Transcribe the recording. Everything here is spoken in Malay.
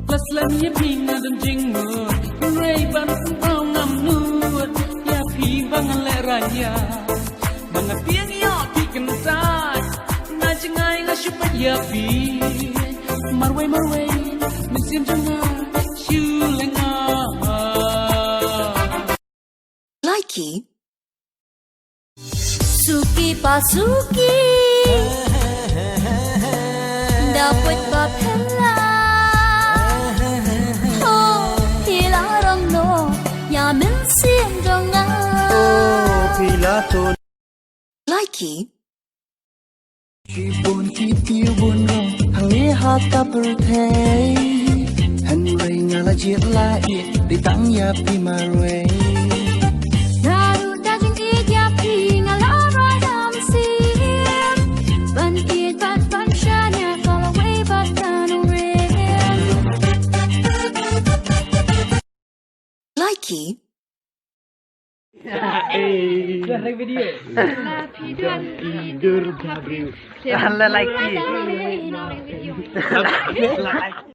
Laslanya pinga dan jenggot Ray-Ban sempau ngamnut Ya pi bangan leranya Bangat piang yo ti kentai Na jengai la syupat ya pi Marway Mesin jengah Syulenga Likee Suki pasuki Dapat bapela Oh, hilarang no Ya mensin jonga Oh, pilato Likee Chibun titiu bun rong Hang lihat tak bertei Han rei ngala jit lai Di tang ya pi marway Daru daging igya pi ngalaroy damsin Bantit bat syanya Kalau way bat kanurin Likee Dah like video Tidur Gabriel Dah like Like video.